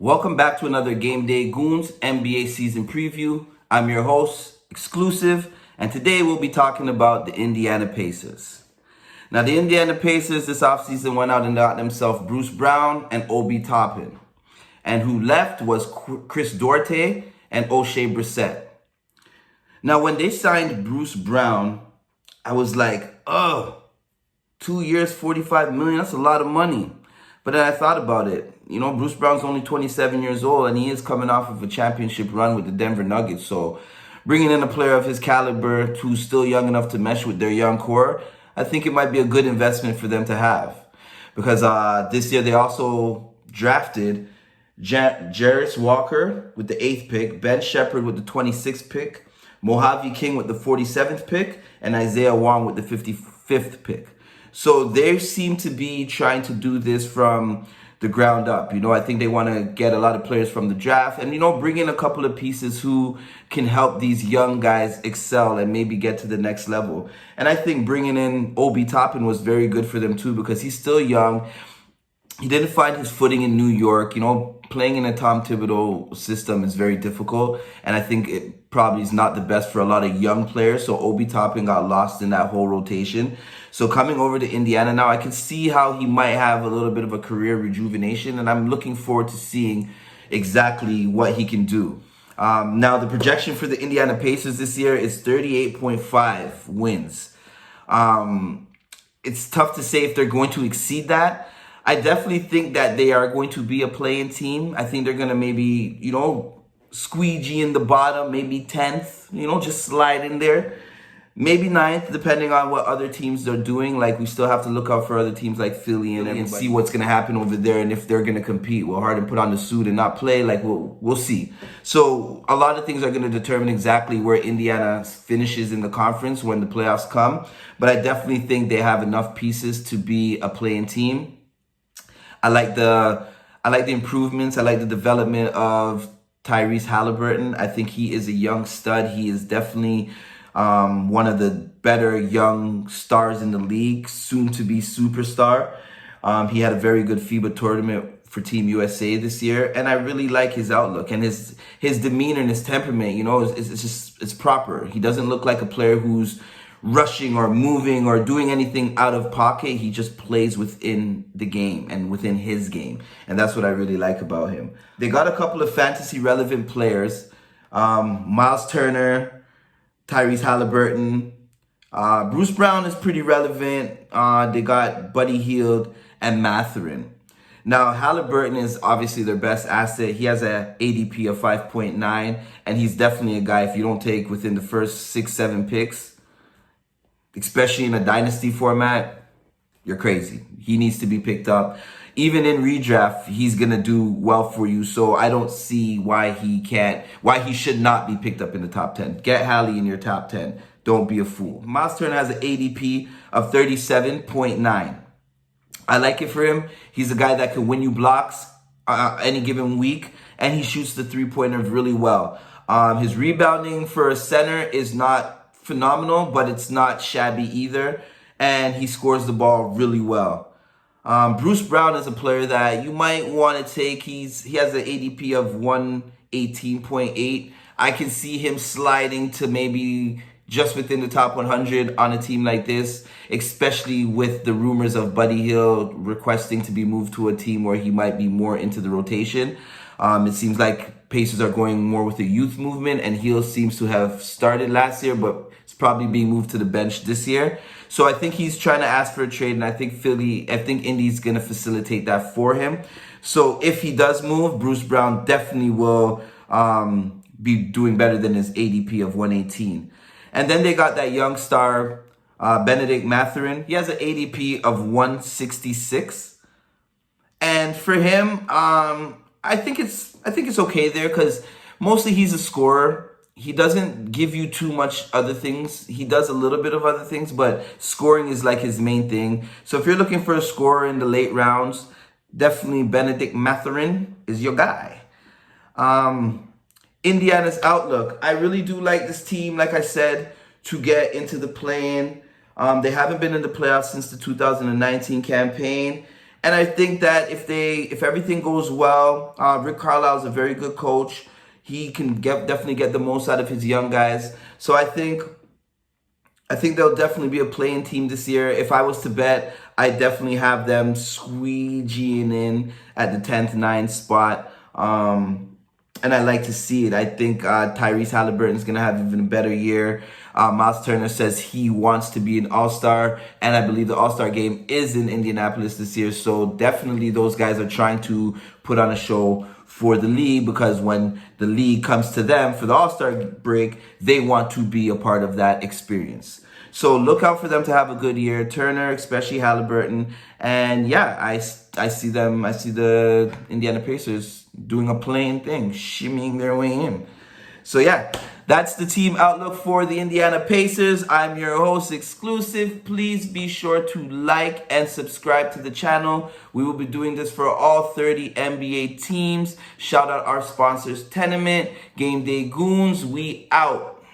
Welcome back to another Game Day Goons NBA season preview. I'm your host, Exclusive, and today we'll be talking about the Indiana Pacers. Now, the Indiana Pacers this offseason went out and got themselves Bruce Brown and Obi Toppin. And who left was Chris Duarte and O'Shea Brissett. Now, when they signed Bruce Brown, I was like, 2 years, $45 million, that's a lot of money. But then I thought about it. You know, Bruce Brown's only 27 years old, and he is coming off of a championship run with the Denver Nuggets. So bringing in a player of his caliber who's still young enough to mesh with their young core, I think it might be a good investment for them to have. Because this year they also drafted Jarris Walker with the 8th pick, Ben Shepherd with the 26th pick, Mojave King with the 47th pick, and Isaiah Wong with the 55th pick. So they seem to be trying to do this from the ground up. You know, I think they want to get a lot of players from the draft and, you know, bring in a couple of pieces who can help these young guys excel and maybe get to the next level. And I think bringing in Obi Toppin was very good for them too, because he's still young. He didn't find his footing in New York. You know, playing in a Tom Thibodeau system is very difficult, and I think it probably is not the best for a lot of young players. So Obi Toppin got lost in that whole rotation. So coming over to Indiana now, I can see how he might have a little bit of a career rejuvenation, and I'm looking forward to seeing exactly what he can do. Now, the projection for the Indiana Pacers this year is 38.5 wins. It's tough to say if they're going to exceed that. I definitely think that they are going to be a play-in team. I think they're going to maybe, you know, squeegee in the bottom, maybe 10th, you know, just slide in there. Maybe 9th, depending on what other teams are doing. Like, we still have to look out for other teams like Philly and see what's going to happen over there and if they're going to compete. Will Harden put on the suit and not play? Like, we'll see. So a lot of things are going to determine exactly where Indiana finishes in the conference when the playoffs come. But I definitely think they have enough pieces to be a play-in team. I like the improvements. I like the development of Tyrese Haliburton. I think he is a young stud. He is definitely one of the better young stars in the league, soon to be superstar. He had a very good FIBA tournament for Team USA this year, and I really like his outlook and his demeanor and his temperament. You know, it's proper. He doesn't look like a player who's rushing or moving or doing anything out of pocket. He just plays within the game and within his game. And that's what I really like about him. They got a couple of fantasy relevant players. Myles Turner, Tyrese Haliburton. Bruce Brown is pretty relevant. They got Buddy Hield and Mathurin. Now, Haliburton is obviously their best asset. He has an ADP of 5.9, and he's definitely a guy if you don't take within the first 6-7 picks, especially in a dynasty format, you're crazy. He needs to be picked up. Even in redraft, he's going to do well for you. So I don't see why he should not be picked up in the top 10. Get Hallie in your top 10. Don't be a fool. Myles Turner has an ADP of 37.9. I like it for him. He's a guy that can win you blocks any given week, and he shoots the three-pointer really well. His rebounding for a center is not phenomenal, but it's not shabby either, and he scores the ball really well. Bruce Brown is a player that you might want to take. He has an ADP of 118.8. I can see him sliding to maybe just within the top 100 on a team like this, especially with the rumors of Buddy Hield requesting to be moved to a team where he might be more into the rotation. It seems like Pacers are going more with the youth movement, and Hield seems to have started last year, but it's probably being moved to the bench this year. So I think he's trying to ask for a trade, and I think Indy's going to facilitate that for him. So if he does move, Bruce Brown definitely will be doing better than his ADP of 118. And then they got that young star, Bennedict Mathurin. He has an ADP of 166. And for him, I think it's okay there, because mostly he's a scorer. He doesn't give you too much other things. He does a little bit of other things, but scoring is like his main thing. So if you're looking for a scorer in the late rounds, definitely Bennedict Mathurin is your guy. Indiana's outlook. I really do like this team, like I said, to get into the play-in. They haven't been in the playoffs since the 2019 campaign. And I think that if everything goes well, Rick Carlisle is a very good coach. He can definitely get the most out of his young guys. So I think they'll definitely be a playing team this year. If I was to bet, I definitely have them squeegeeing in at the 10th, 9th spot. And I like to see it. I think Tyrese Haliburton is going to have even a better year. Myles Turner says he wants to be an all-star, and I believe the all-star game is in Indianapolis this year. So definitely those guys are trying to put on a show for the league, because when the league comes to them for the all-star break, they want to be a part of that experience. So look out for them to have a good year. Turner, especially Haliburton. And yeah, I see the Indiana Pacers doing a playing thing, shimmying their way in. So yeah, that's the team outlook for the Indiana Pacers. I'm your host, Exclusive. Please be sure to like and subscribe to the channel. We will be doing this for all 30 NBA teams. Shout out our sponsors, Tenement, Game Day Goons. We out.